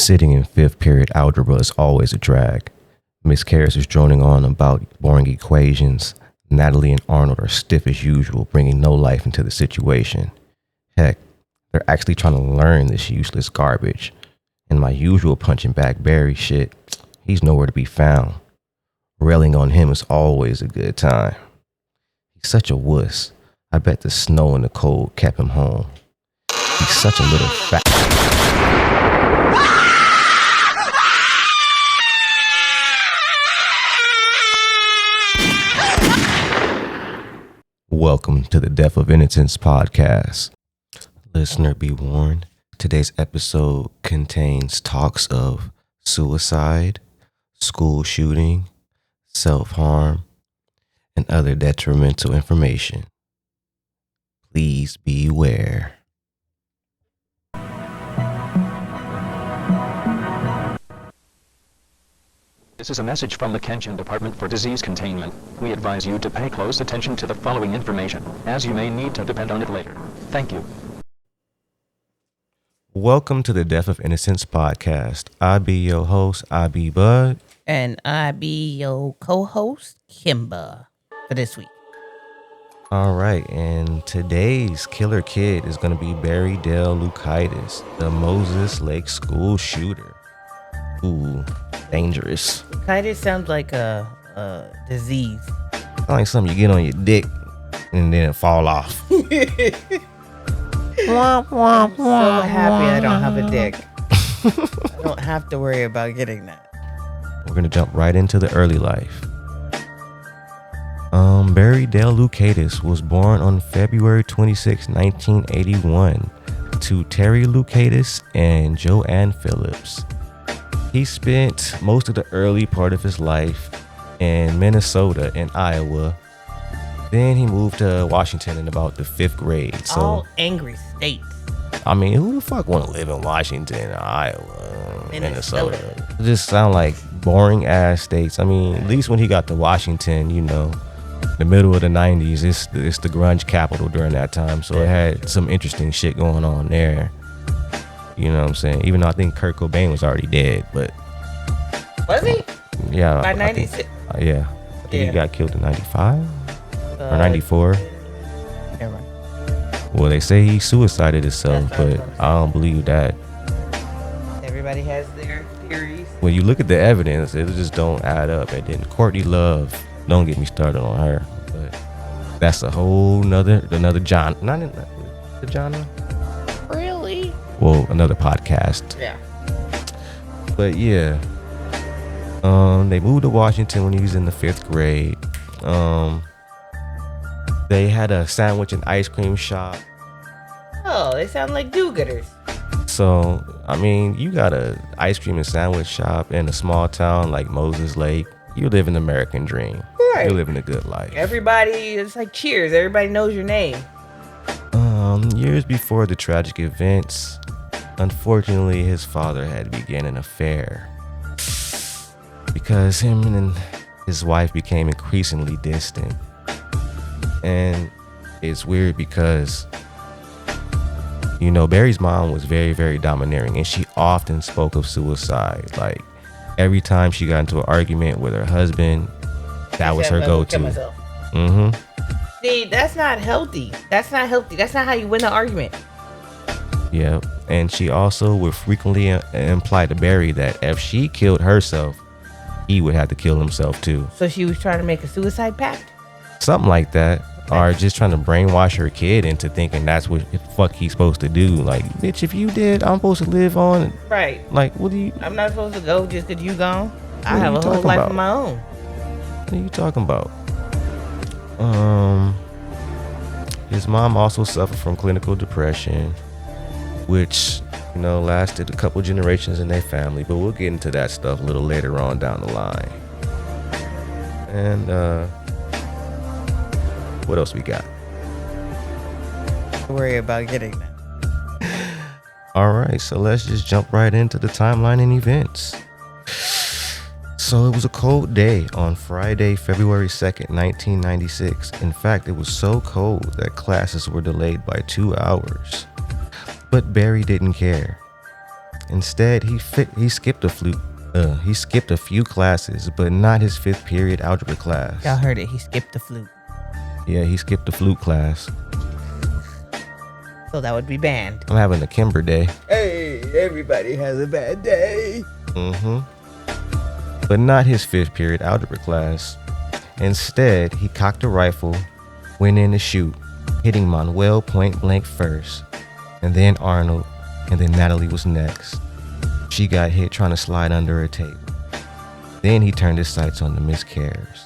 Sitting in fifth period algebra is always a drag. Miss Karras is droning on about boring equations. Natalie and Arnold are stiff as usual, bringing no life into the situation. Heck, they're actually trying to learn this useless garbage. And my usual punching bag Barry shit, he's nowhere to be found. Railing on him is always a good time. He's such a wuss. I bet the snow and the cold kept him home. He's such a little fat. Welcome to the Death of Innocence podcast. Listener, be warned, today's episode contains talks of suicide, school shooting, self-harm, and other detrimental information. Please beware. This is a message from the Kenshin Department for Disease Containment. We advise you to pay close attention to the following information, as you may need to depend on it later. Thank you. Welcome to the Death of Innocence podcast. I be your host, I be Bud. And I be your co-host, Kimba, for this week. All right, and today's killer kid is going to be Barry Dale Loukaitis, the Moses Lake school shooter. Ooh, dangerous. Loukaitis sounds like a disease. Sounds like something you get on your dick and then it fall off. I'm so happy I don't have a dick. I don't have to worry about getting that. We're going to jump right into the early life. Barry Dale Loukaitis was born on February 26, 1981 to Terry Loukaitis and Joanne Phillips. He spent most of the early part of his life in Minnesota and Iowa. Then he moved to Washington in about the 5th grade. So, all angry states. I mean, who the fuck want to live in Washington, Iowa, Minnesota? It just sound like boring ass states. I mean, at least when he got to Washington, you know, the middle of the 90s, it's the grunge capital during that time. So it had some interesting shit going on there. You know what I'm saying? Even though I think Kurt Cobain was already dead, but Was he? yeah, By I think, 96? yeah, I think he got killed in 95 or 94. Never mind. Well, they say he suicided himself, but I don't believe that. Everybody has their theories. When you look at the evidence, it just don't add up. And then Courtney Love, don't get me started on her, but that's a whole another genre. Not in the genre. Really? Well, another podcast. Yeah. But yeah, they moved to Washington when he was in the 5th grade. They had a sandwich and ice cream shop. Oh, they sound like do-gooders. So, I mean, you got a ice cream and sandwich shop in a small town like Moses Lake. You live an American dream. Right. You're living a good life. Everybody, it's like Cheers. Everybody knows your name. Years before the tragic events, unfortunately, his father had began an affair because him and his wife became increasingly distant. And it's weird because, you know, Barry's mom was very, very domineering, and she often spoke of suicide. Like, every time she got into an argument with her husband, that was her go-to. Mm-hmm. See, that's not healthy. That's not healthy. That's not how you win the argument. Yeah, and she also would frequently imply to Barry that if she killed herself, he would have to kill himself too. So she was trying to make a suicide pact? Something like that. Or just trying to brainwash her kid into thinking that's what the fuck he's supposed to do. Like, bitch, if you did, I'm supposed to live on. Right. Like, what do you... I'm not supposed to go just because you gone. I have a whole life of my own. What are you talking about? His mom also suffered from clinical depression, which, you know, lasted a couple generations in their family, but we'll get into that stuff a little later on down the line. And what else we got? Don't worry about getting that. All right, so let's just jump right into the timeline and events. So it was a cold day on Friday, February 2nd, 1996. In fact, it was so cold that classes were delayed by 2 hours. But Barry didn't care. Instead, he skipped a few classes, but not his 5th period algebra class. Y'all heard it. He skipped the flute. Yeah, he skipped the flute class. So that would be banned. I'm having a Kimber day. Hey, everybody has a bad day. But not his 5th period algebra class. Instead, he cocked a rifle, went in to shoot, hitting Manuel point blank first, and then Arnold, and then Natalie was next. She got hit trying to slide under a table. Then he turned his sights on the Miss Cares,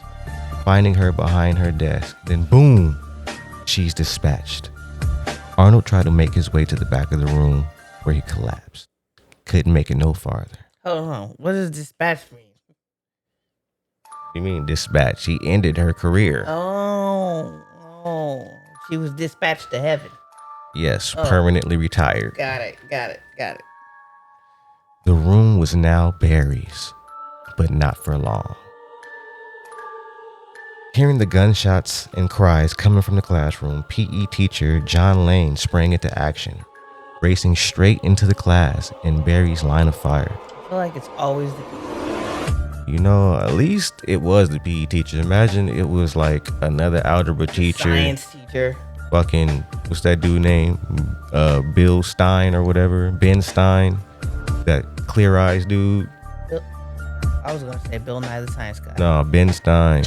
finding her behind her desk. Then boom, she's dispatched. Arnold tried to make his way to the back of the room where he collapsed. Couldn't make it no farther. Hold on. What does dispatch mean? You mean dispatch? She ended her career. Oh. She was dispatched to heaven. Yes, permanently retired. Got it. The room was now Barry's, but not for long. Hearing the gunshots and cries coming from the classroom, PE teacher John Lane sprang into action, racing straight into the class in Barry's line of fire. I feel like it's always the At least it was the PE teacher. Imagine it was like another algebra teacher. Science teacher. Fucking, what's that dude name? Bill Stein or whatever. Ben Stein. That clear eyes dude. I was going to say Bill Nye the Science Guy. No, Ben Stein.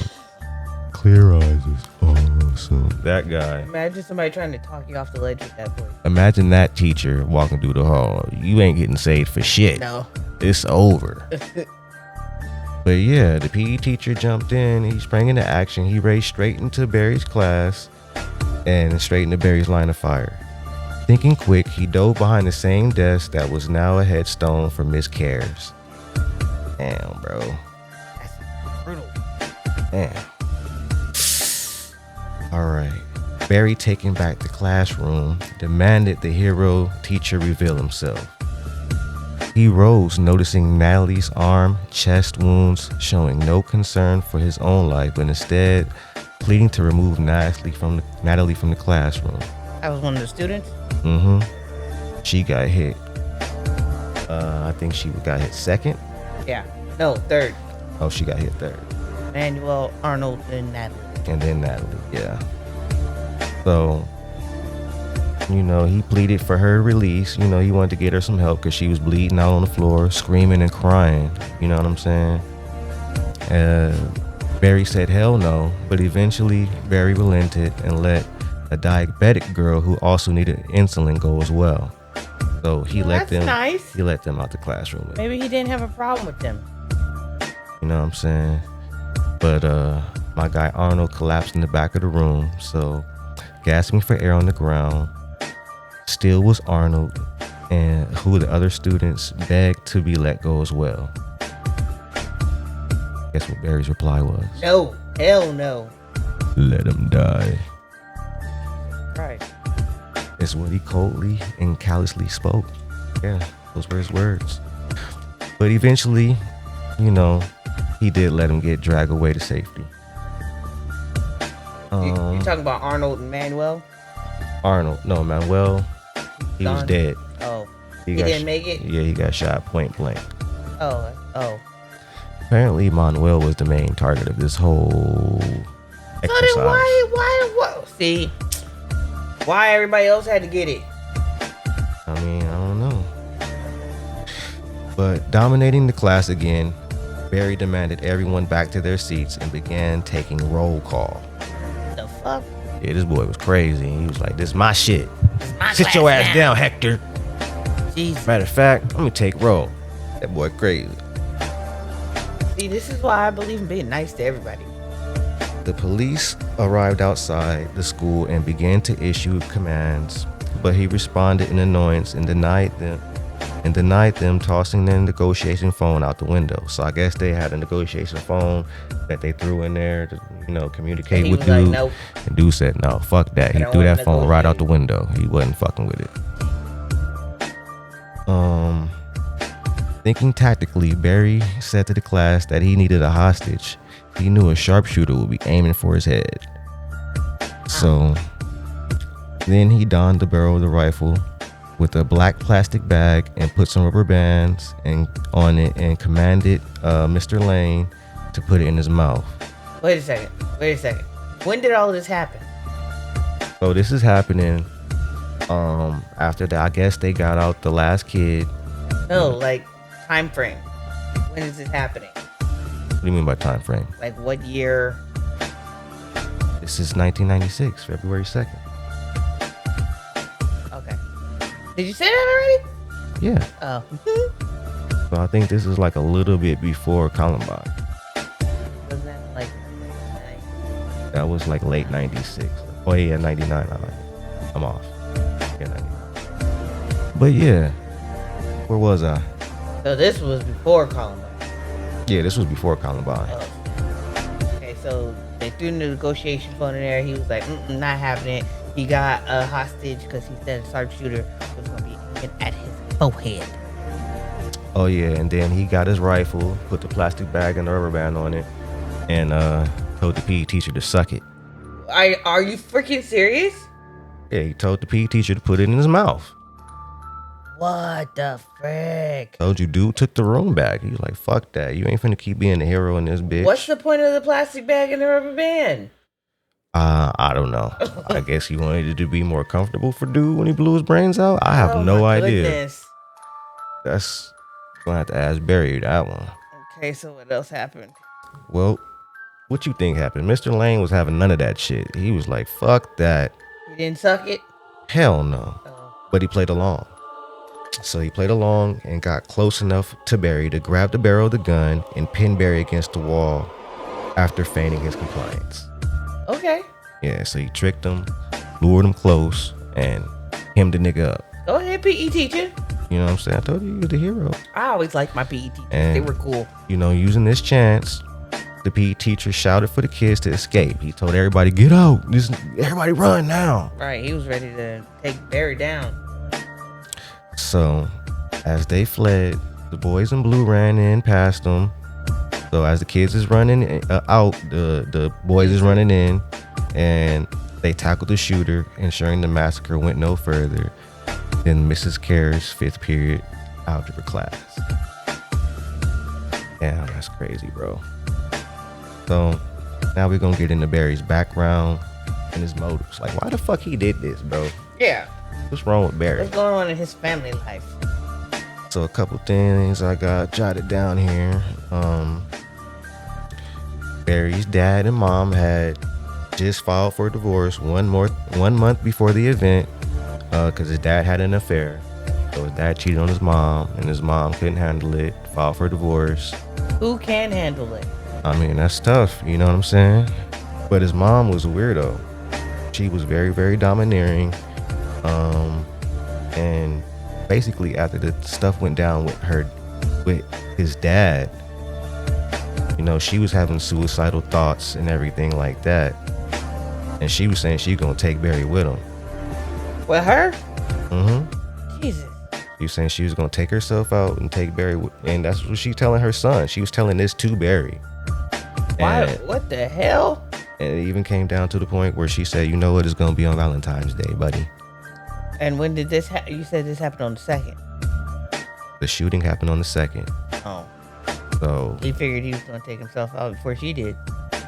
Clear eyes is awesome. That guy. Imagine somebody trying to talk you off the ledge with that voice. Imagine that teacher walking through the hall. You ain't getting saved for shit. No. It's over. But yeah, the PE teacher jumped in. He sprang into action. He raced straight into Barry's class and straight into Barry's line of fire. Thinking quick, he dove behind the same desk that was now a headstone for Miss Cares. Damn, bro. That's brutal. Damn. Alright. Barry, taking back the classroom, demanded the hero teacher reveal himself. He rose, noticing Natalie's arm, chest wounds, showing no concern for his own life, but instead pleading to remove Natalie from the classroom. I was one of the students? She got hit. I think she got hit second. Yeah. No, third. Oh, she got hit third. Manuel, Arnold, and Natalie. And then Natalie, yeah. So, he pleaded for her release. He wanted to get her some help because she was bleeding out on the floor, screaming and crying. You know what I'm saying? Barry said hell no, but eventually Barry relented and let a diabetic girl who also needed insulin go as well. So he let them. Nice. He let them out the classroom. Maybe he didn't have a problem with them. You know what I'm saying? But my guy Arnold collapsed in the back of the room. So gasping for air on the ground. Still was Arnold, and who the other students begged to be let go as well. Guess what Barry's reply was? No. Hell no. Let him die. Right. Is what he coldly and callously spoke. Yeah, those were his words. But eventually, he did let him get dragged away to safety. You talking about Arnold and Manuel? Manuel, he was dead. Oh, he didn't make it? Yeah, he got shot point blank. Oh. Apparently, Manuel was the main target of this whole exercise. So then why? See, why everybody else had to get it? I don't know. But dominating the class again, Barry demanded everyone back to their seats and began taking roll call. The fuck? Yeah, this boy was crazy. He was like, this is my shit. Sit your ass down, Hector. Jeez. Matter of fact, let me take roll. That boy crazy. See, this is why I believe in being nice to everybody. The police arrived outside the school and began to issue commands, but he responded in annoyance and denied them, tossing their negotiation phone out the window. So I guess they had a negotiation phone that they threw in there to, communicate with dude. Like, nope. And dude said, no, fuck that. He threw that phone right out the window. He wasn't fucking with it. Thinking tactically, Barry said to the class that he needed a hostage. He knew a sharpshooter would be aiming for his head. So then he donned the barrel of the rifle with a black plastic bag and put some rubber bands and on it and commanded Mr. Lane to put it in his mouth. Wait a second. When did all of this happen? So this is happening after that. I guess they got out the last kid. No, like time frame. When is this happening? What do you mean by time frame? Like what year? This is 1996, February 2nd. Okay. Did you say that already? Yeah. Oh. So I think this is like a little bit before Columbine. Was that like? That was like late 96. Oh yeah, 99. I like it. I'm off. Yeah, 99. But yeah, where was I? So this was before Columbine. Yeah, this was before Columbine. Oh. Okay, so they threw the negotiation phone in there. He was like, not happening. He got a hostage because he said a sharpshooter was going to be aiming at his forehead. Oh yeah, and then he got his rifle, put the plastic bag and the rubber band on it, and told the PE teacher to suck it. Are you freaking serious? Yeah, he told the PE teacher to put it in his mouth. What the frick? Told you, dude took the room back. He was like, fuck that. You ain't finna keep being the hero in this bitch. What's the point of the plastic bag and the rubber band? I don't know. I guess he wanted it to be more comfortable for dude when he blew his brains out. I have no idea. Goodness. That's gonna have to ask Barry that one. Okay, so what else happened? Well, what you think happened? Mr. Lane was having none of that shit. He was like, fuck that. He didn't suck it? Hell no. Oh. But he played along. So he played along and got close enough to Barry to grab the barrel of the gun and pin Barry against the wall after feigning his compliance. Okay. Yeah, so he tricked him, lured him close, and hemmed the nigga up. Go ahead, PE teacher. You know what I'm saying? I told you was the hero. I always liked my PE teachers. And, they were cool. You know, using this chance, the PE teacher shouted for the kids to escape. He told everybody, get out. Everybody run now. Right, he was ready to take Barry down. So, as they fled, the boys in blue ran in past them. So, as the kids is running out, the boys is running in, and they tackled the shooter, ensuring the massacre went no further than Mrs. Kerr's 5th period algebra class. Damn, that's crazy, bro. So, now we're gonna get into Barry's background and his motives. Like, why the fuck he did this, bro? Yeah. What's wrong with Barry? What's going on in his family life? So a couple things I got jotted down here. Barry's dad and mom had just filed for divorce 1 month before the event because his dad had an affair. So his dad cheated on his mom and his mom couldn't handle it, filed for divorce. Who can handle it? I mean, that's tough, you know what I'm saying? But his mom was a weirdo. She was very, very domineering. And basically after the stuff went down with his dad, you know, she was having suicidal thoughts and everything like that. And she was saying she's gonna take Barry with him. With her? Mm-hmm. Jesus. She was saying she was gonna take herself out and take Barry and that's what she telling her son. She was telling this to Barry. Why? What the hell? And it even came down to the point where she said, you know what, it's gonna be on Valentine's Day, buddy. And when did this you said this happened on the 2nd? The shooting happened on the 2nd. Oh. So He figured he was going to take himself out before she did.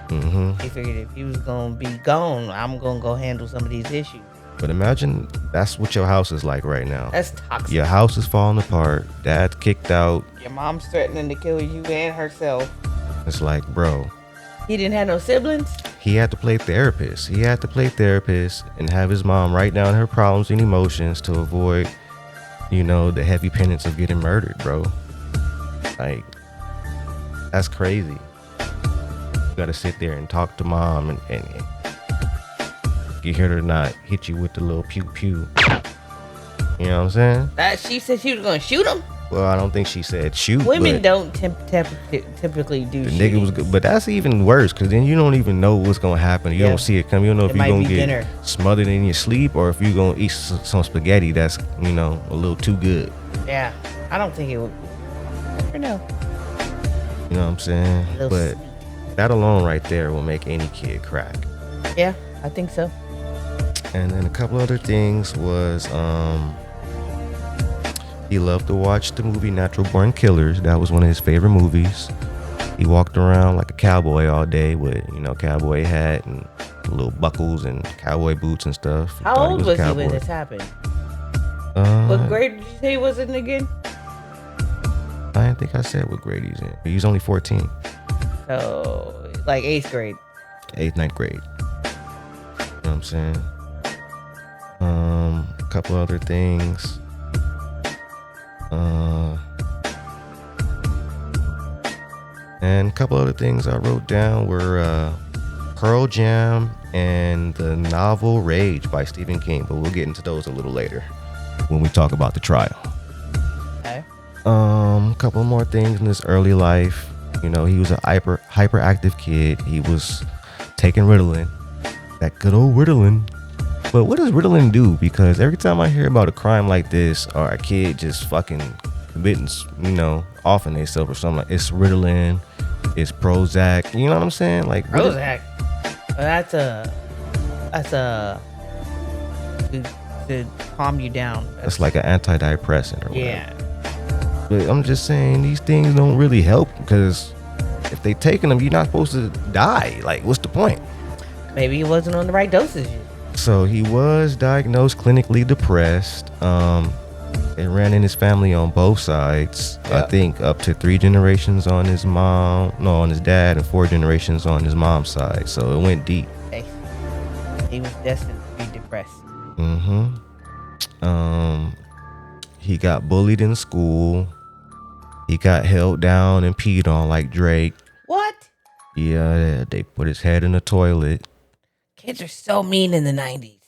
Mm-hmm. He figured if he was going to be gone, I'm going to go handle some of these issues. But imagine that's what your house is like right now. That's toxic. Your house is falling apart. Dad's kicked out. Your mom's threatening to kill you and herself. It's like, bro. He didn't have no siblings? He had to play therapist. He had to play therapist and have his mom write down her problems and emotions to avoid, you know, the heavy penance of getting murdered, bro. Like, that's crazy. You gotta sit there and talk to mom and get her to not hit you with the little pew pew. You know what I'm saying? She said she was gonna shoot him. Well, I don't think she said shoot. Women don't typically do. The nigga was good, but that's even worse because then you don't even know what's gonna happen. You don't see it coming. You don't know if you're gonna get dinner smothered in your sleep or if you're gonna eat some spaghetti that's, you know, a little too good. Yeah, I don't think it would. Never know. You know what I'm saying? But sweet. That alone right there will make any kid crack. Yeah, I think so. And then a couple other things was He loved to watch the movie Natural Born Killers. That was one of his favorite movies. He walked around like a cowboy all day with, cowboy hat and little buckles and cowboy boots and stuff. How old was he when this happened? What grade did you say he was in again? I didn't think I said what grade he's in. He's only 14. So, like 8th grade. 8th, 9th grade. You know what I'm saying? A couple other things. And a couple other things I wrote down were Pearl Jam and the novel Rage by Stephen King, but we'll get into those a little later when we talk about the trial. Okay. A couple more things in his early life. He was a hyperactive kid. He was taking Ritalin, that good old Ritalin. But what does Ritalin do? Because every time I hear about a crime like this or a kid just fucking committing, offing themselves or something, like it's Ritalin, it's Prozac. You know what I'm saying? Like Prozac. That's to calm you down. It's like an antidepressant or whatever. Yeah. But I'm just saying these things don't really help because if they taking them, you're not supposed to die. Like, what's the point? Maybe he wasn't on the right dosage. So he was diagnosed clinically depressed. It ran in his family on both sides. Yep. I think up to 3 generations on his dad, and 4 generations on his mom's side. So it went deep. Hey, he was destined to be depressed. He got bullied in school. He got held down and peed on like Drake. What? Yeah, they put his head in the toilet. Kids are so mean in the 90s.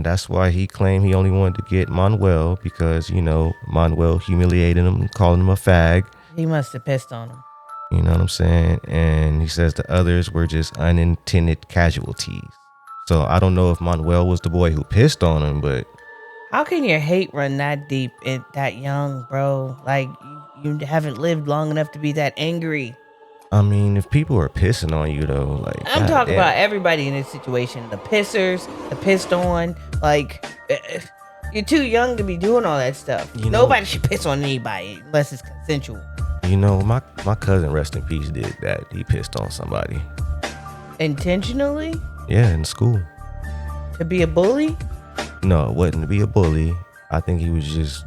That's why he claimed he only wanted to get Manuel because, Manuel humiliated him, calling him a fag. He must have pissed on him. You know what I'm saying? And he says the others were just unintended casualties. So I don't know if Manuel was the boy who pissed on him, but... How can your hate run that deep and that young, bro? Like, you haven't lived long enough to be that angry. I mean, if people are pissing on you, though, like... I'm talking about everybody in this situation. The pissers, the pissed on. Like, you're too young to be doing all that stuff. Nobody should piss on anybody unless it's consensual. My cousin, rest in peace, did that. He pissed on somebody. Intentionally? Yeah, in school. To be a bully? No, it wasn't to be a bully. I think he was just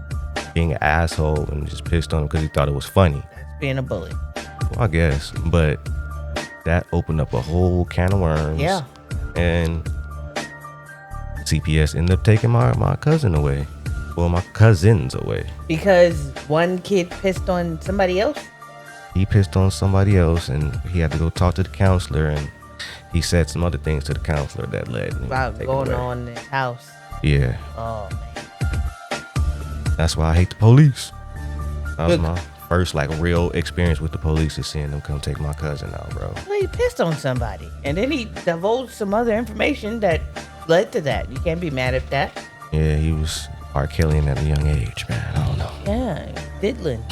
being an asshole and just pissed on him because he thought it was funny. That's being a bully. Well, I guess, but that opened up a whole can of worms. Yeah. And CPS ended up taking my cousin away. Well, my cousins away. Because one kid pissed on somebody else? He pissed on somebody else and he had to go talk to the counselor, and he said some other things to the counselor that led him about going on in his house. Yeah. Oh, man. That's why I hate the police. That was my first real experience with the police, is seeing them come take my cousin out, bro. Well, he pissed on somebody, and then he divulged some other information that led to that. You can't be mad at that. Yeah, he was R. Kellying at a young age, man. I don't know. Yeah, diddling.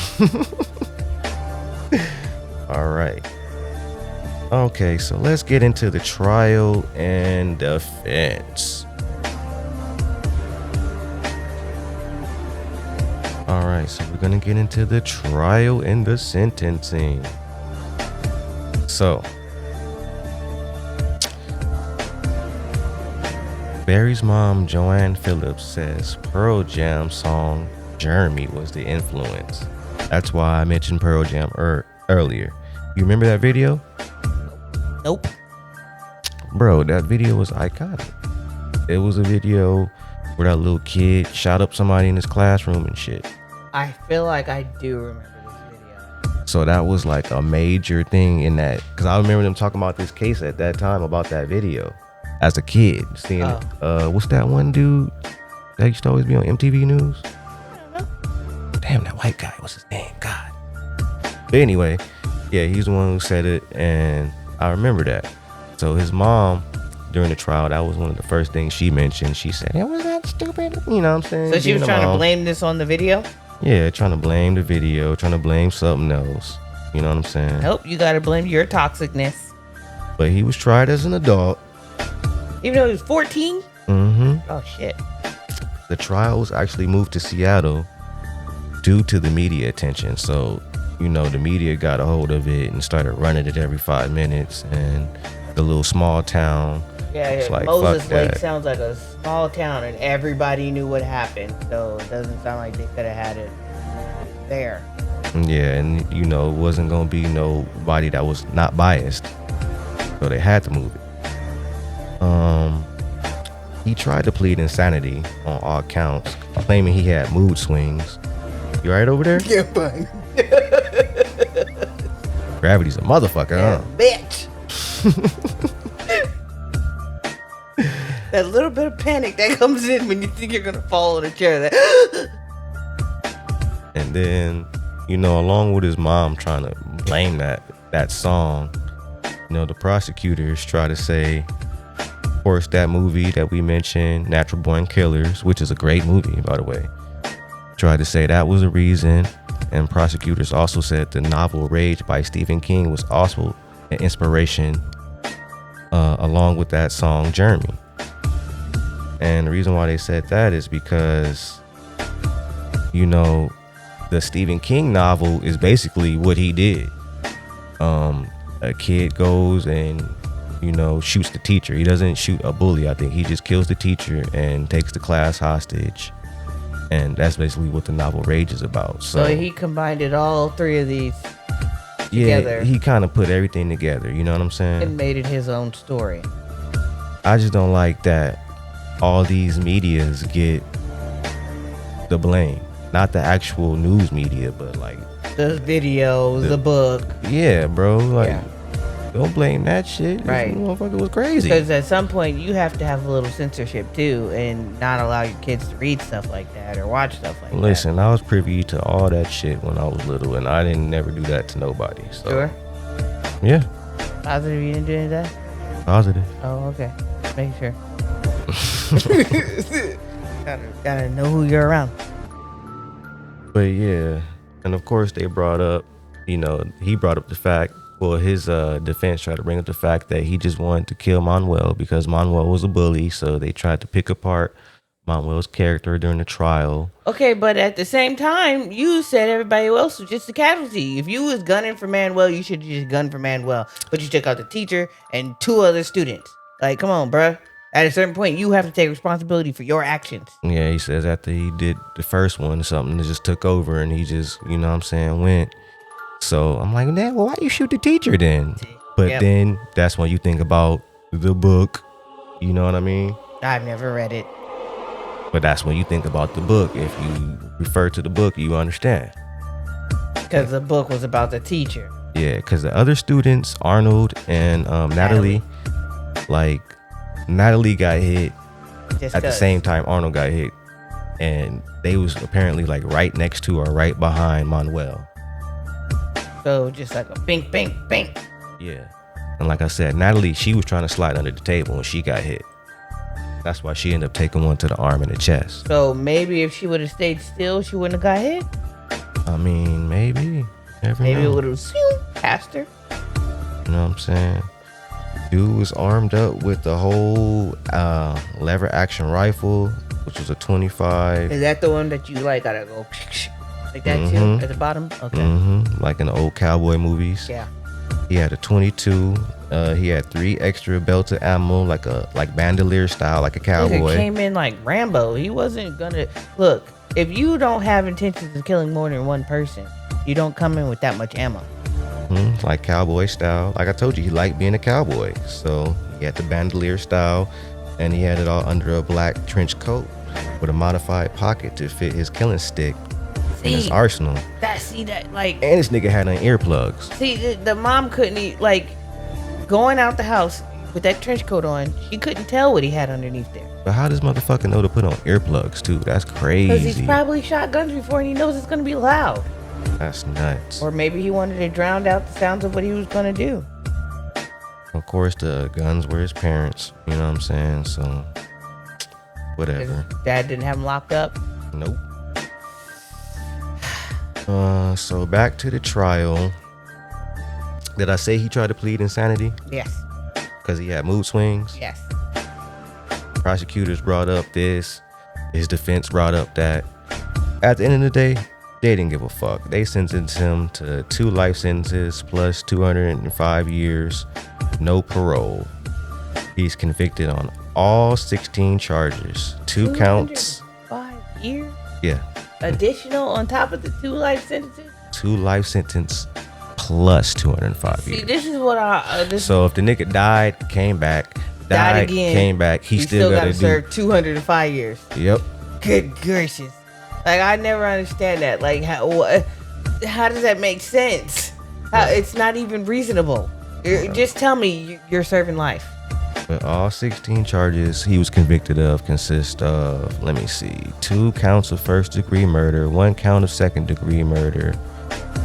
All right. Okay, so let's get into the trial and defense. All right, so we're going to get into the trial and the sentencing. So, Barry's mom, Joanne Phillips, says Pearl Jam's song Jeremy was the influence. That's why I mentioned Pearl Jam earlier. You remember that video? Nope. Bro, that video was iconic. It was a video where that little kid shot up somebody in his classroom and shit. I feel like I do remember this video. So that was like a major thing in that, because I remember them talking about this case at that time about that video as a kid. Seeing what's that one dude that used to always be on MTV News? I don't know. Damn, that white guy, what's his name? God. But anyway, yeah, he's the one who said it, and I remember that. So his mom, during the trial, that was one of the first things she mentioned. She said, "It was that stupid," you know what I'm saying? So she was trying to blame this on the video? Yeah, trying to blame the video, trying to blame something else. You know what I'm saying? Nope, you gotta blame your toxicness. But he was tried as an adult. Even though he was 14? Mm-hmm. Oh, shit. The trial was actually moved to Seattle due to the media attention. So, the media got a hold of it and started running it every 5 minutes. And the little small town, it's like, Moses fuck Lake that. sounds like a small town, and everybody knew what happened. So it doesn't sound like they could have had it there. Yeah, and it wasn't gonna be nobody that was not biased, so they had to move it. He tried to plead insanity on all counts, claiming he had mood swings. You alright over there? Yeah, fine. Gravity's a motherfucker, huh? Bitch. That little bit of panic that comes in when you think you're gonna fall in a chair. And then, along with his mom trying to blame that song, the prosecutors try to say, of course, that movie that we mentioned, Natural Born Killers, which is a great movie, by the way, tried to say that was a reason. And prosecutors also said the novel Rage by Stephen King was also an inspiration, along with that song Jeremy. And the reason why they said that is because, the Stephen King novel is basically what he did. A kid goes and, shoots the teacher. He doesn't shoot a bully, I think. He just kills the teacher and takes the class hostage. And that's basically what the novel Rage is about. So he combined all three of these yeah, together. He kind of put everything together. You know what I'm saying? And made it his own story. I just don't like that all these medias get the blame. Not the actual news media, but like The videos, the book. Yeah, bro. Like, don't blame that shit. Right. This motherfucker was crazy. Because at some point you have to have a little censorship too, and not allow your kids to read stuff like that or watch stuff like that. Listen, I was privy to all that shit when I was little, and I didn't never do that to nobody. So, Sure. Yeah. Positive you didn't do any of that? Positive. Oh, okay. Make sure. Gotta know who you're around. But yeah, and of course they brought up, he brought up the fact, well, his defense tried to bring up the fact that he just wanted to kill Manuel because Manuel was a bully. So they tried to pick apart Manuel's character during the trial. Okay, but at the same time, you said everybody else was just a casualty. If you was gunning for Manuel, you should just gun for Manuel. But you took out the teacher and 2 other students. Like, come on, bruh. At a certain point, you have to take responsibility for your actions. Yeah, he says after he did the first one, something that just took over and he just, went. So I'm like, well, why you shoot the teacher then? But then that's when you think about the book. You know what I mean? I've never read it. But that's when you think about the book. If you refer to the book, you understand. Because the book was about the teacher. Yeah, because the other students, Arnold and Natalie, like, Natalie got hit Just at the 'cause. same time Arnold got hit. And they was apparently like right next to or right behind Manuel. So just like a bink, bink, bink. Yeah. And like I said, Natalie, she was trying to slide under the table and she got hit. That's why she ended up taking one to the arm and the chest. So maybe if she would have stayed still, she wouldn't have got hit? I mean, maybe. Never Maybe know. it would have passed her. You know what I'm saying? Dude was armed up with the whole lever action rifle, which was a 25. Is that the one that you like gotta go like that too at the bottom? Okay. Like in the old cowboy movies. Yeah. He had a 22. He had 3 extra belts of ammo, like bandolier style, like a cowboy. He came in like Rambo. He wasn't gonna look. If you don't have intentions of killing more than one person, you don't come in with that much ammo. Like cowboy style. Like I told you, he liked being a cowboy. So he had the bandolier style, and he had it all under a black trench coat with a modified pocket to fit his killing stick in his arsenal. And this nigga had on earplugs. See, the mom couldn't like going out the house with that trench coat on. She couldn't tell what he had underneath there. But how does motherfucker know to put on earplugs too? That's crazy. Because he's probably shot guns before and he knows it's gonna be loud. That's nuts. Or maybe he wanted to drown out the sounds of what he was gonna do. Of course, the guns were his parents. You know what I'm saying? So, whatever. His dad didn't have him locked up. Nope. So back to the trial. Did I say he tried to plead insanity? Yes. Because he had mood swings? Yes. Prosecutors brought up this. His defense brought up that. At the end of the day, They didn't give a fuck. They sentenced him to 2 life sentences plus 205 years, no parole. He's convicted on all 16 charges, 2 counts. 5 years? Yeah. Additional on top of the 2 life sentences? 2 life sentence plus 205 years. See, this is what so if the nigga died, came back, died again, came back, he still gotta serve 205 years. Yep. Good gracious. Like, I never understand that. Like, how does that make sense? It's not even reasonable. Just tell me you're serving life. But all 16 charges he was convicted of consist of, 2 counts of first-degree murder, 1 count of second-degree murder,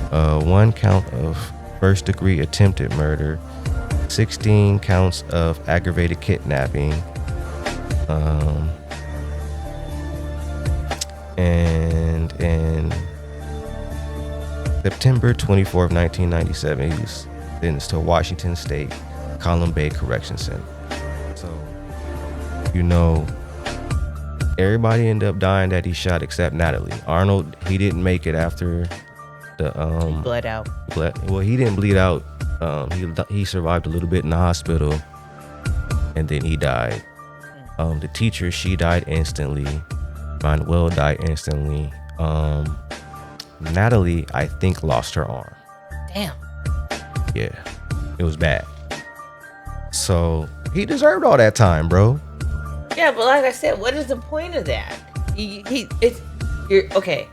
1 count of first-degree attempted murder, 16 counts of aggravated kidnapping, and in September 24th, 1997, he was sentenced to Washington State Column Bay Correction Center. So, everybody ended up dying that he shot except Natalie. Arnold, he didn't make it after the he bled out. Well, he didn't bleed out. He survived a little bit in the hospital, and then he died. The teacher, she died instantly. Manuel died instantly. Natalie, I think, lost her arm. Damn. Yeah, it was bad. So he deserved all that time, bro. Yeah, but like I said, what is the point of that? You're okay.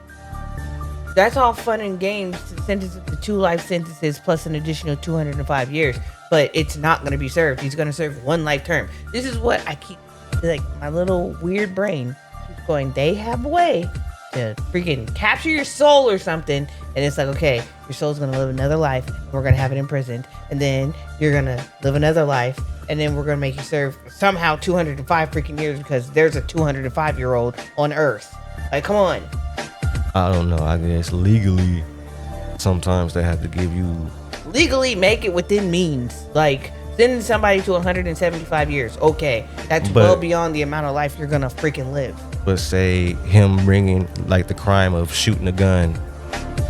That's all fun and games to sentence him to 2 life sentences plus an additional 205 years, but it's not going to be served. He's going to serve 1 life term. This is what I keep, like, my little weird brain keeps going. They have a way to freaking capture your soul or something, and it's like, okay, your soul's going to live another life, and we're going to have it imprisoned, and then you're going to live another life, and then we're going to make you serve somehow 205 freaking years because there's a 205-year-old on Earth. Like, come on. I don't know. I guess legally, sometimes they have to give you... Legally, make it within means. Like, sending somebody to 175 years. Okay, that's well beyond the amount of life you're going to freaking live. But say him bringing, like, the crime of shooting a gun,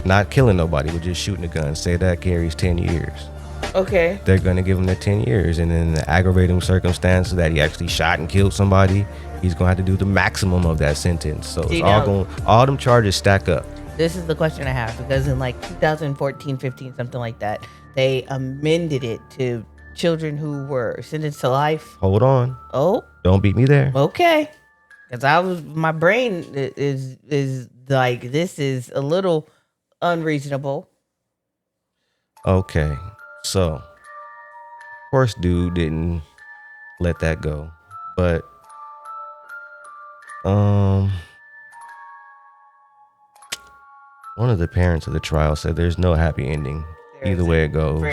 not killing nobody, but just shooting a gun. Say that carries 10 years. Okay. They're going to give him the 10 years. And then the aggravating circumstances that he actually shot and killed somebody, he's going to have to do the maximum of that sentence. So it's all them charges stack up. This is the question I have, because in like 2014, 15, something like that, they amended it to children who were sentenced to life. Hold on. Oh. Don't beat me there. Okay. Because my brain is like, this is a little unreasonable. Okay. So, of course, dude didn't let that go. But, one of the parents of the trial said there's no happy ending. Either way it goes. For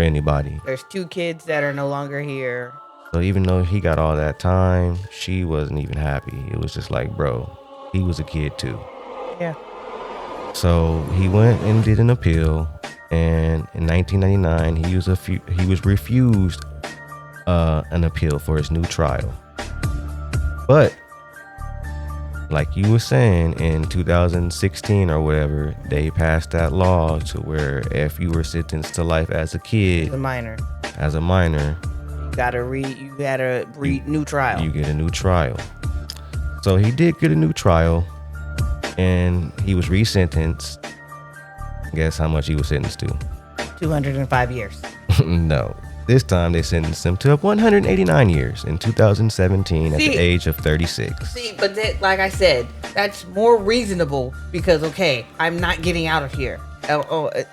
anybody. There's 2 kids that are no longer here. So even though he got all that time, she wasn't even happy. It was just like, bro, he was a kid too. Yeah. So he went and did an appeal, and in 1999 he was refused an appeal for his new trial. But like you were saying, in 2016 or whatever, they passed that law to where if you were sentenced to life as a kid, as a minor, you gotta read new trial. You get a new trial. So he did get a new trial, and he was resentenced. Guess how much he was sentenced to? 205 years. No. This time they sentenced him to 189 years in 2017 at the age of 36. See, but that, like I said, that's more reasonable because, okay, I'm not getting out of here.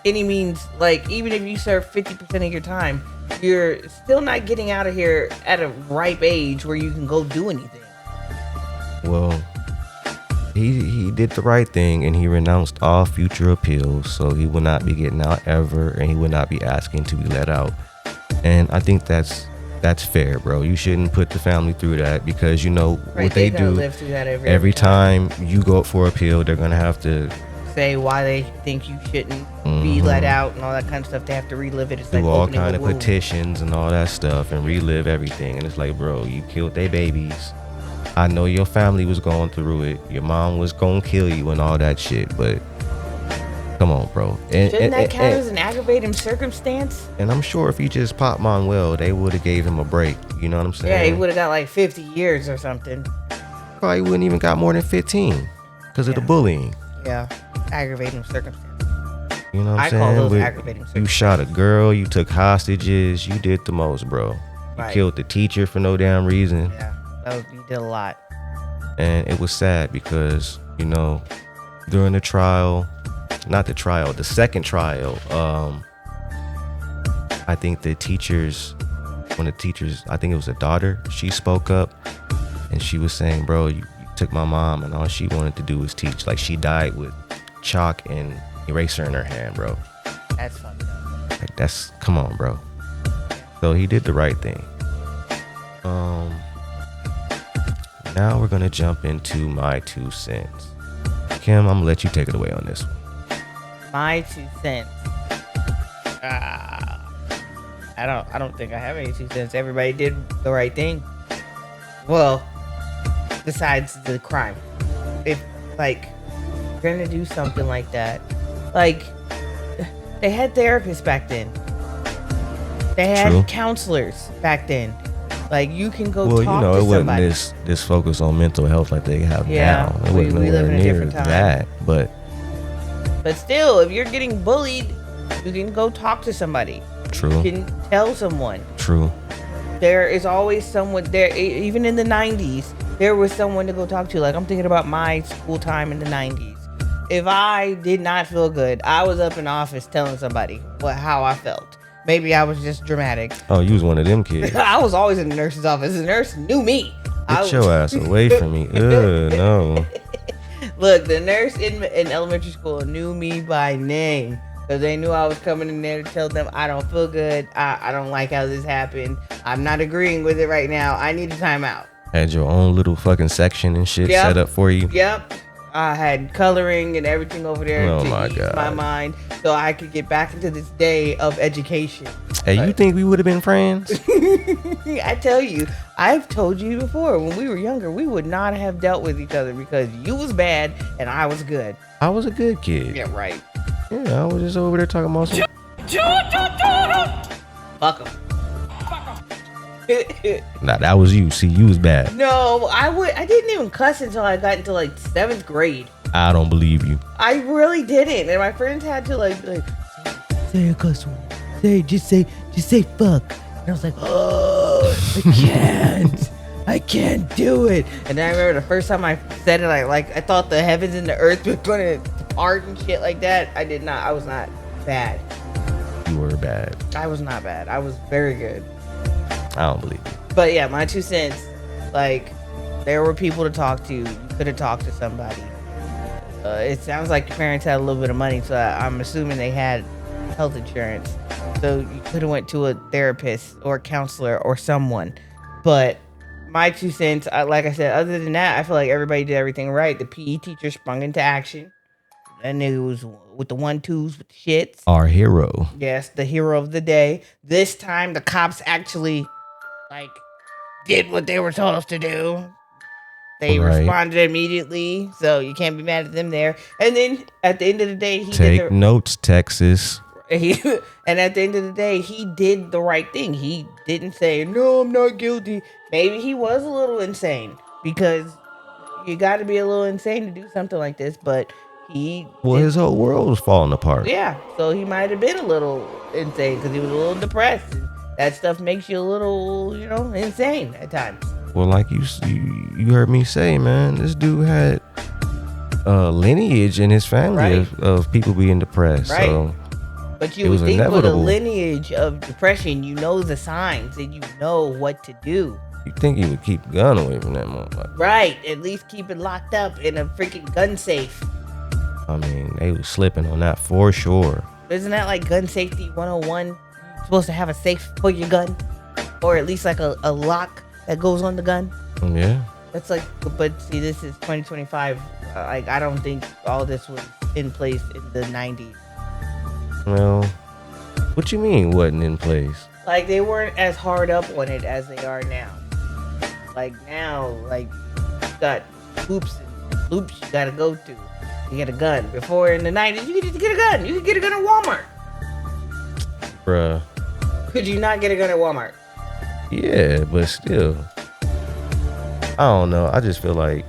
Any means, like, even if you serve 50% of your time, you're still not getting out of here at a ripe age where you can go do anything. Well, he did the right thing, and he renounced all future appeals, so he will not be getting out ever, and he will not be asking to be let out. And I think that's fair, bro. You shouldn't put the family through that, because you know what they do. Live through that every time you go up for appeal, they're gonna have to say why they think you shouldn't be let out and all that kind of stuff. They have to relive it. It's do like all kind of petitions and all that stuff and relive everything. And it's like, bro, you killed their babies. I know your family was going through it. Your mom was gonna kill you and all that shit, but Come on, bro. Shouldn't that count as an aggravating circumstance? And I'm sure if he just popped Manuel, they would have gave him a break. You know what I'm saying? Yeah, he would have got like 50 years or something. Probably wouldn't even got more than 15 because of the bullying. Yeah, aggravating circumstance. You know what I'm saying? I call those aggravating circumstances. You shot a girl, you took hostages, you did the most, bro. You Right. killed the teacher for no damn reason. Yeah, you did a lot. And it was sad because, you know, during the trial, not the trial, the second trial, I think the teachers, one of the teachers, I think it was a daughter, she spoke up and she was saying, bro, you took my mom and all she wanted to do was teach. Like, she died with chalk and eraser in her hand, bro. That's fucked up. Like, that's, come on, bro. So he did the right thing. Now we're gonna jump into my 2 cents. Kim, I'm gonna let you take it away on this one. My 2 cents. I don't think I have any 2 cents. Everybody did the right thing. Well, besides the crime. If, like, you're gonna do something like that, like, they had therapists back then. They had True. counselors back then. Like, you can go Well, talk you know, to it wasn't somebody. this focus on mental health like they have Yeah, now. It we wasn't live nowhere in a near different time. that. But But still, if you're getting bullied, you can go talk to somebody. true, You can tell someone. true. There is always someone there. Even in the 90s, there was someone to go talk to. Like, I'm thinking about my school time in the 90s. If I did not feel good, I was up in the office telling somebody how I felt. Maybe I was just dramatic. Oh, you was one of them kids. I was always in the nurse's office. The nurse knew me. Get your ass away from me. Ugh, no. Look, the nurse in elementary school knew me by name because they knew I was coming in there to tell them I don't feel good. I don't like how this happened. I'm not agreeing with it right now. I need a timeout. Had your own little fucking section and shit Yep. set up for you. Yep. I had coloring and everything over there Oh to my ease God. my mind so I could get back into this day of education. Hey, you think we would have been friends? I tell you, I've told you before, when we were younger, we would not have dealt with each other because you was bad and I was good. I was a good kid. Yeah, right. Yeah, I was just over there talking about some. Fuck them. Nah, that was you. See, you was bad. No, I didn't even cuss until I got into like 7th grade. I don't believe you. I really didn't, and my friends had to like say a cuss word. Just say fuck. And I was like, oh, I can't do it. And then I remember the first time I said it, I thought the heavens and the earth were gonna depart and shit like that. I was not bad. You were bad. I was not bad. I was very good. I don't believe you. But yeah, my 2 cents. Like, there were people to talk to. You could have talked to somebody. It sounds like your parents had a little bit of money, so I'm assuming they had health insurance. So you could have went to a therapist or a counselor or someone. But my 2 cents, like I said, other than that, I feel like everybody did everything right. The PE teacher sprung into action. And it was with the 1-2s with the shits. Our hero. Yes, the hero of the day. This time, the cops actually, did what they were supposed to do. They Right. responded immediately, so you can't be mad at them there. And then, at the end of the day, Take notes, Texas. and at the end of the day, he did the right thing. He didn't say, no, I'm not guilty. Maybe he was a little insane, because you got to be a little insane to do something like this, but His whole world was falling apart. yeah, so he might have been a little insane because he was a little depressed. And that stuff makes you a little, insane at times. Well, like you heard me say, man, this dude had lineage in his family Right. of people being depressed. Right. So But It you would was think with a inevitable. lineage of depression, you know the signs and you know what to do. you think he would keep the gun away from that motherfucker? Right, at least keep it locked up in a freaking gun safe. I mean, they was slipping on that for sure. Isn't that like gun safety 101? You're supposed to have a safe for your gun, or at least like a lock that goes on the gun. Yeah. That's like, but see, this is 2025. I don't think all this was in place in the 90s. Well, what you mean wasn't in place? Like, they weren't as hard up on it as they are now. Like now, you got hoops and loops you gotta go through. to get a gun. Before in the 90s, you could just get a gun. You could get a gun at Walmart. Bruh. Could you not get a gun at Walmart? Yeah, but still. I don't know. I just feel like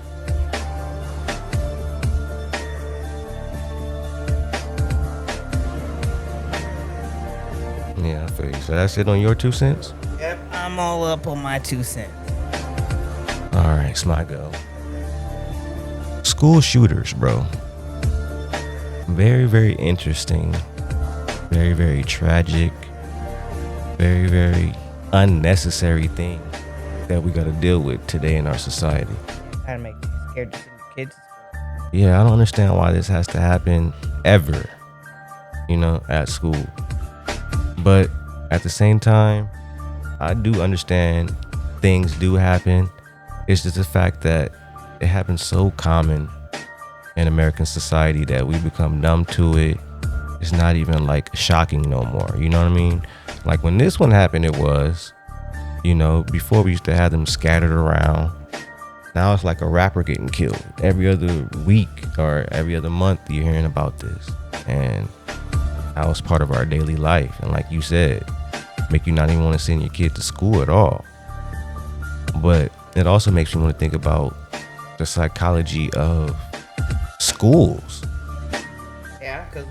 yeah, I feel you. So that's it on your 2 cents? Yep, I'm all up on my 2 cents. All right, it's my go. School shooters, bro. Very, very interesting. Very, very tragic. Very, very unnecessary thing that we got to deal with today in our society. Gotta make you scared to send your kids to school. Yeah, I don't understand why this has to happen ever, at school. But at the same time, I do understand things do happen. It's just the fact that it happens so common in American society that we become numb to it. It's not even like shocking no more. You know what I mean? Like when this one happened, it was, before we used to have them scattered around. Now it's like a rapper getting killed. Every other week or every other month you're hearing about this. And that was part of our daily life. And like you said, make you not even want to send your kid to school at all. But it also makes you want to think about the psychology of schools. Yeah, because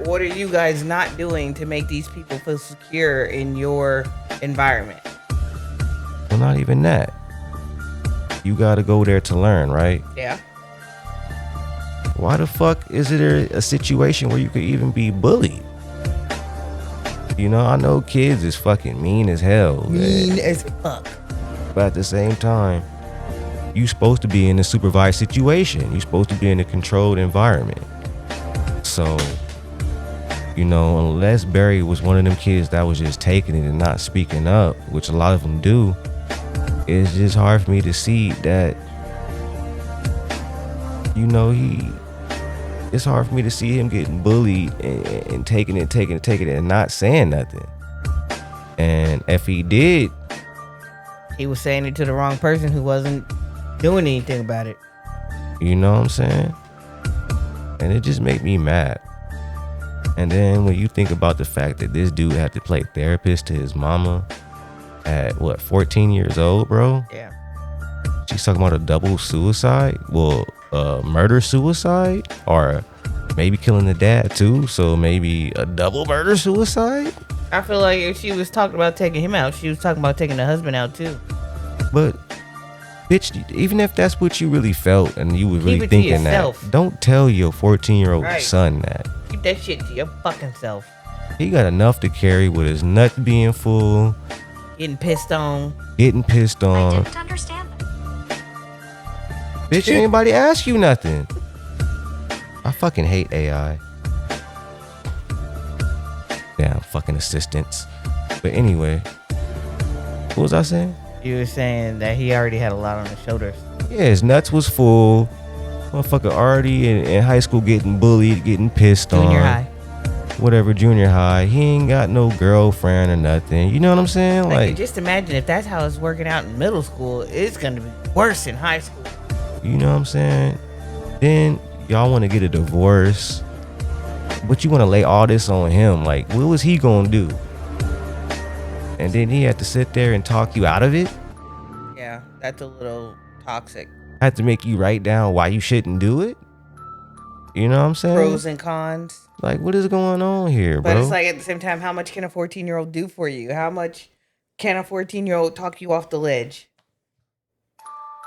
what are you guys not doing to make these people feel secure in your environment? Well, not even that. You got to go there to learn, right? Yeah. Why the fuck is there a situation where you could even be bullied? I know kids is fucking mean as hell. Mean as fuck. But at the same time, you supposed to be in a supervised situation. You're supposed to be in a controlled environment. So, unless Barry was one of them kids that was just taking it and not speaking up, which a lot of them do, it's just hard for me to see that, it's hard for me to see him getting bullied and taking it and not saying nothing. And if he did, he was saying it to the wrong person who wasn't doing anything about it. You know what I'm saying? And it just made me mad. And then when you think about the fact that this dude had to play therapist to his mama at 14 years old, bro? Yeah. She's talking about a double suicide. Well, murder suicide, or maybe killing the dad too. So maybe a double murder suicide. I feel like if she was talking about taking him out, she was talking about taking the husband out too. But bitch, even if that's what you really felt and you were Keep really it thinking to yourself. that, don't tell your 14-year-old Right. son that. Keep that shit to your fucking self. He got enough to carry with his nuts being full, Getting pissed on. getting pissed I on. didn't understand that. Bitch, anybody ask you nothing? I fucking hate AI. Damn, fucking assistants. But anyway, what was I saying? You were saying that he already had a lot on his shoulders. Yeah, his nuts was full. Motherfucker already in high school getting bullied, getting pissed on. Junior high. Whatever, junior high. He ain't got no girlfriend or nothing. You know what I'm saying? Like, just imagine if that's how it's working out in middle school, it's gonna be worse in high school. You know what I'm saying? Then y'all want to get a divorce, but you want to lay all this on him. Like, what was he gonna do? And then he had to sit there and talk you out of it? Yeah, that's a little toxic. Had to make you write down why you shouldn't do it? You know what I'm saying? Pros and cons. Like, what is going on here, bro? But it's like at the same time, how much can a 14-year-old do for you? How much can a 14-year-old talk you off the ledge?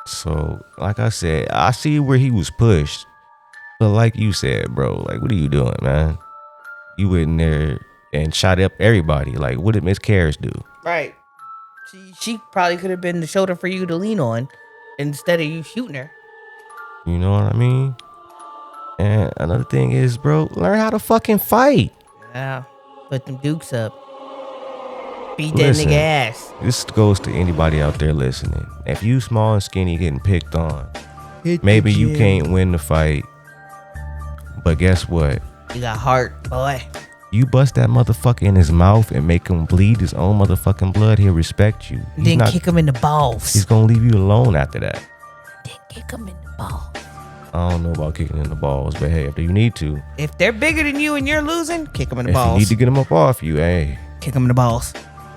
So, like I said, I see where he was pushed. But like you said, bro, like, what are you doing, man? You went in there and shot up everybody. Like, what did Miss Karras do? Right. She probably could have been the shoulder for you to lean on instead of you shooting her. You know what I mean? And another thing is, bro, learn how to fucking fight. Yeah. Put them dukes up. Beat Listen, that nigga ass. This goes to anybody out there listening. If you small and skinny getting picked on, maybe you can't win the fight. But guess what? You got heart, boy. You bust that motherfucker in his mouth and make him bleed his own motherfucking blood, he'll respect you. Then kick him in the balls. He's gonna leave you alone after that. Then kick him in the balls. I don't know about kicking in the balls, but hey, if you need to, If they're bigger than you and you're losing, kick them in the if balls. you need to get them up off you, hey, Kick them in the balls.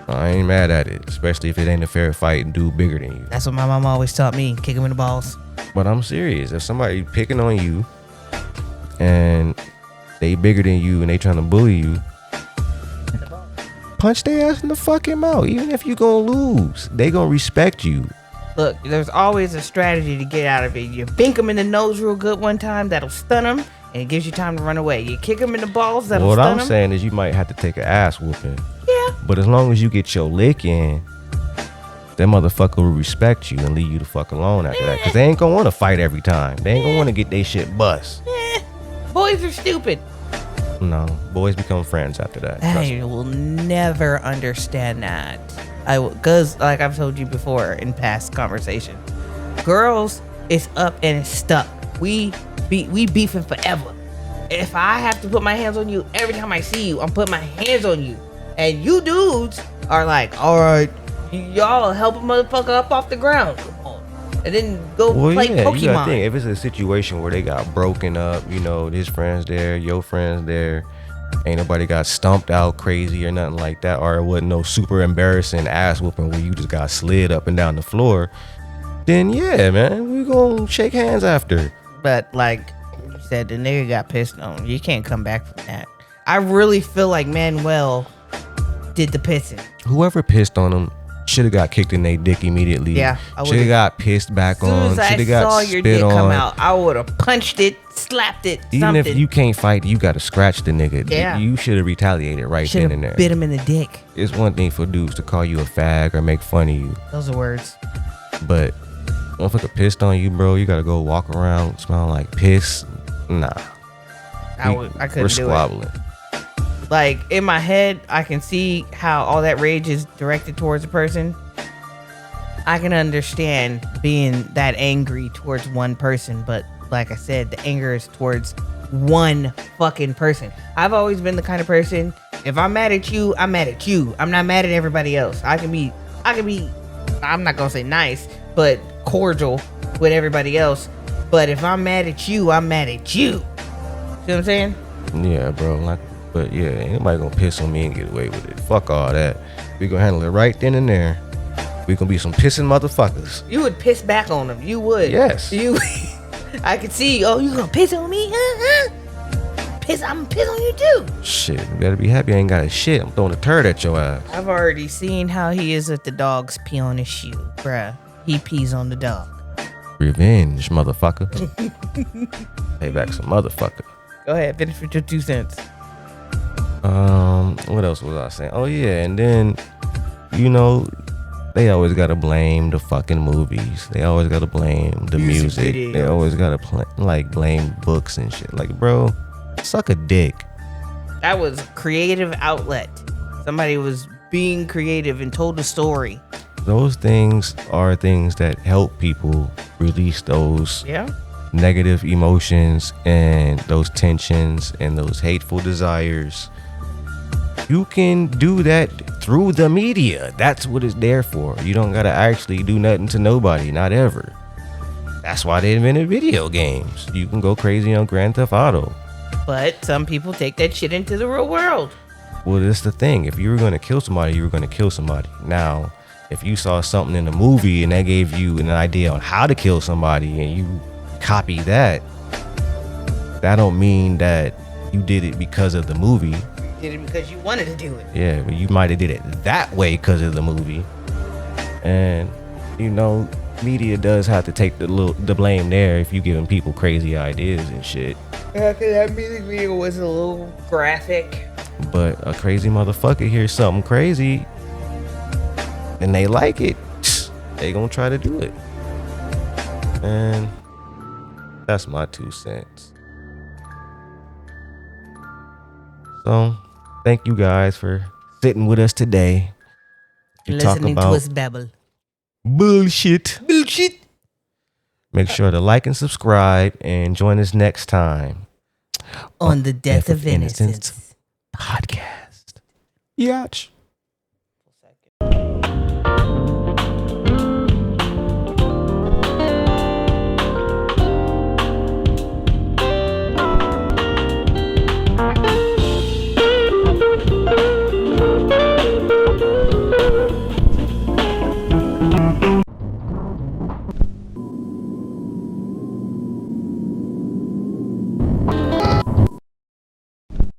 I ain't mad at it, especially if it ain't a fair fight and dude bigger than you. That's what my mom always taught me. Kick them in the balls. But I'm serious. If somebody picking on you and they bigger than you and they trying to bully you, punch their ass in the fucking mouth. Even if you gonna lose, they gonna respect you. Look, there's always a strategy to get out of it. You bink them in the nose real good one time, that'll stun them, and it gives you time to run away. You kick them in the balls, that'll What stun I'm them. saying is you might have to take an ass whooping. Yeah. But as long as you get your lick in, that motherfucker will respect you and leave you the fuck alone after that. Because they ain't gonna want to fight every time. They ain't gonna want to get their shit bust. Boys are stupid. No, boys become friends after that. Trust me. I will never understand that. Because like I've told you before in past conversation, girls, it's up and it's stuck. We beefing forever. If I have to put my hands on you every time I see you, I'm putting my hands on you. And you dudes are like, all right, y'all help a motherfucker up off the ground. Come on. And then go play You gotta Pokemon. think, if it's a situation where they got broken up, you know, his friends there, your friends there, ain't nobody got stumped out crazy or nothing like that, or it wasn't no super embarrassing ass whooping where you just got slid up and down the floor, then yeah, man, we gonna shake hands after. But like you said, the nigga got pissed on. You can't come back from that. I really feel like Manuel did the pissing. Whoever pissed on him should have got kicked in their dick immediately. Yeah, I should have got pissed back As soon on. as I Should have got saw your spit dick on. come out, I would have punched it, slapped it, Even something. if you can't fight, you gotta scratch the nigga. Yeah. You should have retaliated right should then and have there. bit him in the dick. It's one thing for dudes to call you a fag or make fun of you, Those are words. but motherfucker pissed on you, bro. You gotta go walk around smelling like piss. Nah, I we're couldn't do it. squabbling. Like in my head, I can see how all that rage is directed towards a person. I can understand being that angry towards one person, but like I said, the anger is towards one fucking person. I've always been the kind of person, if I'm mad at you, I'm mad at you. I'm not mad at everybody else. I can be, I'm not gonna say nice, but cordial with everybody else. But if I'm mad at you, I'm mad at you. See what I'm saying? Yeah, bro. Like, but yeah, ain't nobody gonna piss on me and get away with it. Fuck all that. We gonna handle it right then and there. We gonna be some pissing motherfuckers. You would piss back on them. You would. Yes. You. I could see. Oh, you gonna piss on me? Piss. I'm gonna piss on you too. Shit, you better be happy I ain't got a shit. I'm throwing a turd at your ass. I've already seen how he is if the dogs pee on his shoe, bruh. He pees on the dog. Revenge, motherfucker. Payback some motherfucker. Go ahead, finish with your 2 cents. What else was I saying? Oh yeah, and then, you know, they always gotta blame the fucking movies. They always gotta blame the music. videos. They always gotta blame books and shit. Like, bro, suck a dick. That was creative outlet. Somebody was being creative and told a story. Those things are things that help people release those Yeah. negative emotions and those tensions and those hateful desires. You can do that through the media. That's what it's there for. You don't gotta actually do nothing to nobody, not ever. That's why they invented video games. You can go crazy on Grand Theft Auto. But some people take that shit into the real world. Well, that's the thing. If you were gonna kill somebody, you were gonna kill somebody. Now, if you saw something in a movie and that gave you an idea on how to kill somebody and you copy that, that don't mean that you did it because of the movie. You did it because you wanted to do it. Yeah, but you might have did it that way because of the movie. And, you know, media does have to take the blame there if you giving people crazy ideas and shit. Yeah, 'cause that music video was a little graphic. But a crazy motherfucker hears something crazy and they like it, they gonna try to do it. And that's my 2 cents. So, thank you guys for sitting with us today to talk Listening to about us babble. bullshit. Bullshit. Make sure to like and subscribe and join us next time On the Death of Innocence podcast. Yacht.